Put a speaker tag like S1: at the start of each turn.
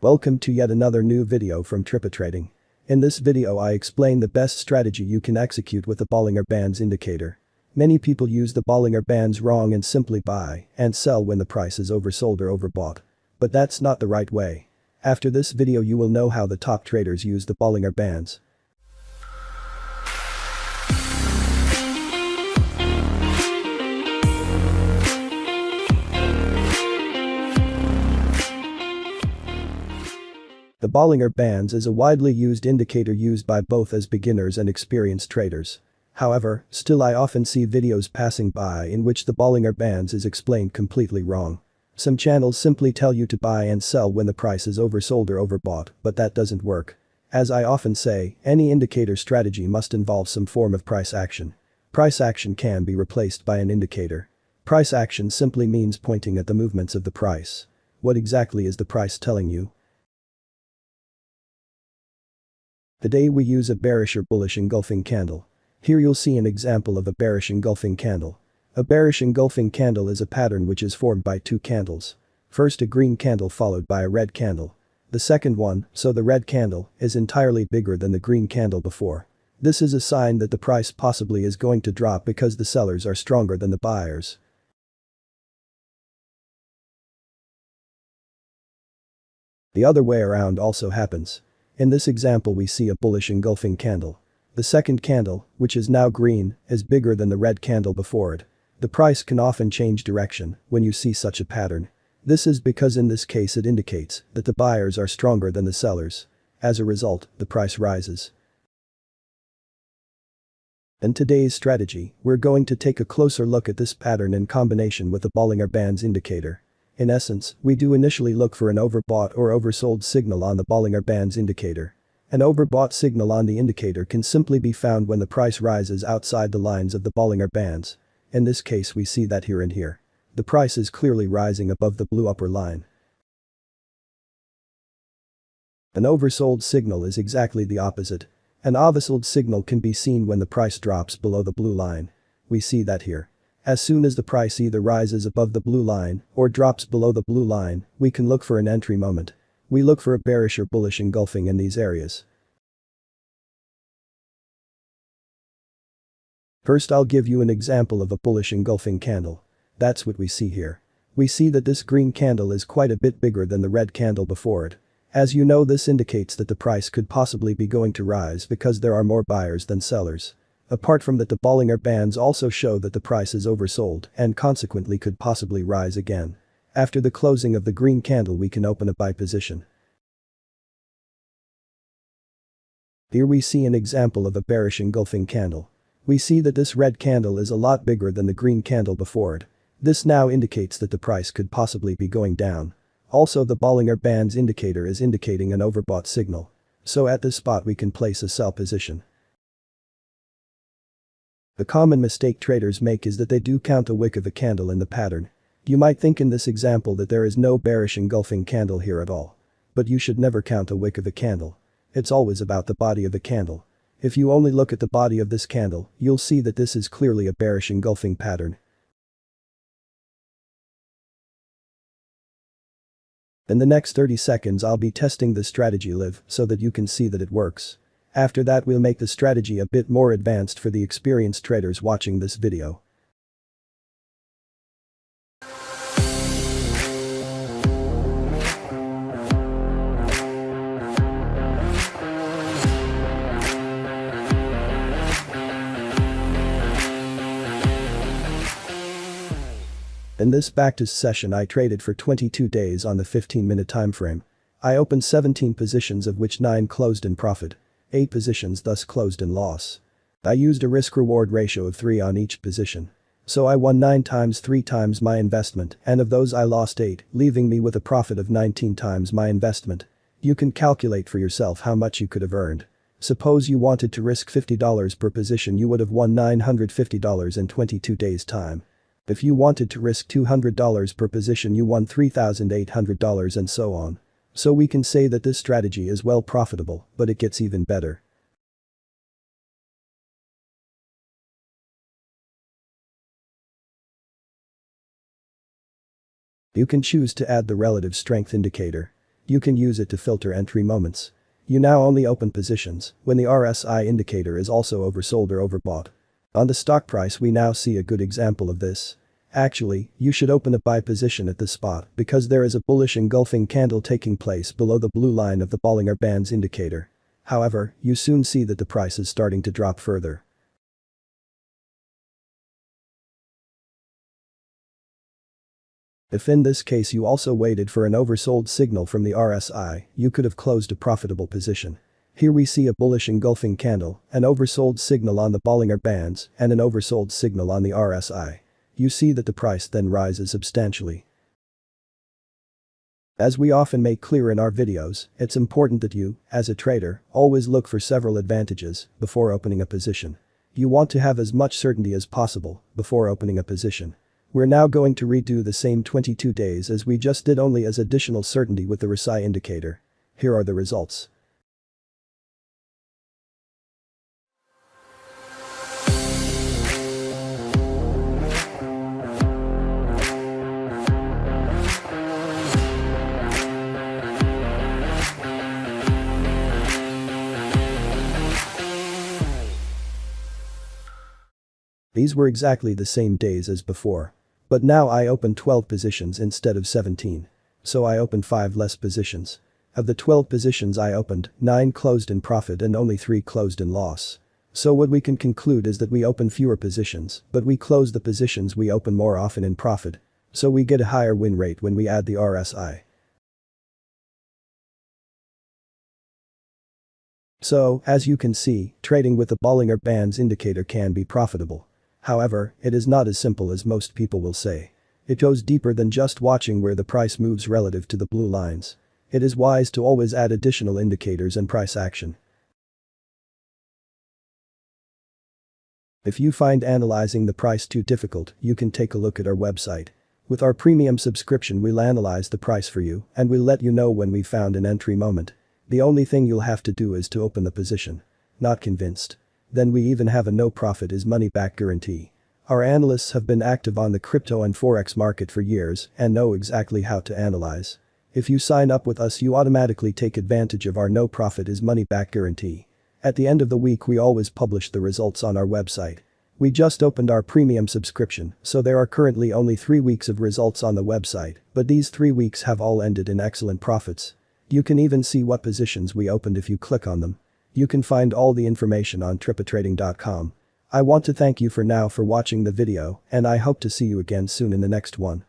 S1: Welcome to yet another new video from Trading. In this video I explain the best strategy you can execute with the Bollinger Bands indicator. Many people use the Bollinger Bands wrong and simply buy and sell when the price is oversold or overbought. But that's not the right way. After this video you will know how the top traders use the Bollinger Bands. The Bollinger Bands is a widely used indicator used by both as beginners and experienced traders. However, still I often see videos passing by in which the Bollinger Bands is explained completely wrong. Some channels simply tell you to buy and sell when the price is oversold or overbought, but that doesn't work. As I often say, any indicator strategy must involve some form of price action. Price action can be replaced by an indicator. Price action simply means pointing at the movements of the price. What exactly is the price telling you? Today we use a bearish or bullish engulfing candle. Here you'll see an example of a bearish engulfing candle. A bearish engulfing candle is a pattern which is formed by two candles. First a green candle followed by a red candle. The second one, so the red candle, is entirely bigger than the green candle before. This is a sign that the price possibly is going to drop because the sellers are stronger than the buyers. The other way around also happens. In this example we see a bullish engulfing candle. The second candle, which is now green, is bigger than the red candle before it. The price can often change direction when you see such a pattern. This is because in this case it indicates that the buyers are stronger than the sellers. As a result, the price rises. In today's strategy, we're going to take a closer look at this pattern in combination with the Bollinger Bands indicator. In essence, we do initially look for an overbought or oversold signal on the Bollinger Bands indicator. An overbought signal on the indicator can simply be found when the price rises outside the lines of the Bollinger Bands. In this case we see that here and here. The price is clearly rising above the blue upper line. An oversold signal is exactly the opposite. An oversold signal can be seen when the price drops below the blue line. We see that here. As soon as the price either rises above the blue line or drops below the blue line, we can look for an entry moment. We look for a bearish or bullish engulfing in these areas. First I'll give you an example of a bullish engulfing candle. That's what we see here. We see that this green candle is quite a bit bigger than the red candle before it. As you know, this indicates that the price could possibly be going to rise because there are more buyers than sellers. Apart from that, the Bollinger Bands also show that the price is oversold and consequently could possibly rise again. After the closing of the green candle we can open a buy position. Here we see an example of a bearish engulfing candle. We see that this red candle is a lot bigger than the green candle before it. This now indicates that the price could possibly be going down. Also, the Bollinger Bands indicator is indicating an overbought signal. So at this spot we can place a sell position. The common mistake traders make is that they do count a wick of a candle in the pattern. You might think in this example that there is no bearish engulfing candle here at all. But you should never count a wick of a candle. It's always about the body of the candle. If you only look at the body of this candle, you'll see that this is clearly a bearish engulfing pattern. In the next 30 seconds I'll be testing this strategy live so that you can see that it works. After that we'll make the strategy a bit more advanced for the experienced traders watching this video. In this backtest session I traded for 22 days on the 15-minute time frame. I opened 17 positions of which 9 closed in profit. 8 positions thus closed in loss. I used a risk-reward ratio of 3 on each position. So I won 9 times 3 times my investment, and of those I lost 8, leaving me with a profit of 19 times my investment. You can calculate for yourself how much you could have earned. Suppose you wanted to risk $50 per position, you would have won $950 in 22 days' time. If you wanted to risk $200 per position, you won $3,800 and so on. So we can say that this strategy is well profitable, but it gets even better. You can choose to add the relative strength indicator. You can use it to filter entry moments. You now only open positions when the RSI indicator is also oversold or overbought. On the stock price we now see a good example of this. Actually, you should open a buy position at this spot because there is a bullish engulfing candle taking place below the blue line of the Bollinger Bands indicator. However, you soon see that the price is starting to drop further. If in this case you also waited for an oversold signal from the RSI, you could have closed a profitable position. Here we see a bullish engulfing candle, an oversold signal on the Bollinger Bands, and an oversold signal on the RSI. You see that the price then rises substantially. As we often make clear in our videos, it's important that you, as a trader, always look for several advantages before opening a position. You want to have as much certainty as possible before opening a position. We're now going to redo the same 22 days as we just did, only as additional certainty with the RSI indicator. Here are the results. These were exactly the same days as before. But now I opened 12 positions instead of 17. So I opened 5 less positions. Of the 12 positions I opened, 9 closed in profit and only 3 closed in loss. So what we can conclude is that we open fewer positions, but we close the positions we open more often in profit. So we get a higher win rate when we add the RSI. So, as you can see, trading with the Bollinger Bands indicator can be profitable. However, it is not as simple as most people will say. It goes deeper than just watching where the price moves relative to the blue lines. It is wise to always add additional indicators and price action. If you find analyzing the price too difficult, you can take a look at our website. With our premium subscription we'll analyze the price for you and we'll let you know when we found an entry moment. The only thing you'll have to do is to open the position. Not convinced? Then we even have a no profit is money back guarantee. Our analysts have been active on the crypto and forex market for years and know exactly how to analyze. If you sign up with us you automatically take advantage of our no profit is money back guarantee. At the end of the week we always publish the results on our website. We just opened our premium subscription, so there are currently only 3 weeks of results on the website, but these 3 weeks have all ended in excellent profits. You can even see what positions we opened if you click on them. You can find all the information on tripatrading.com. I want to thank you for watching the video and I hope to see you again soon in the next one.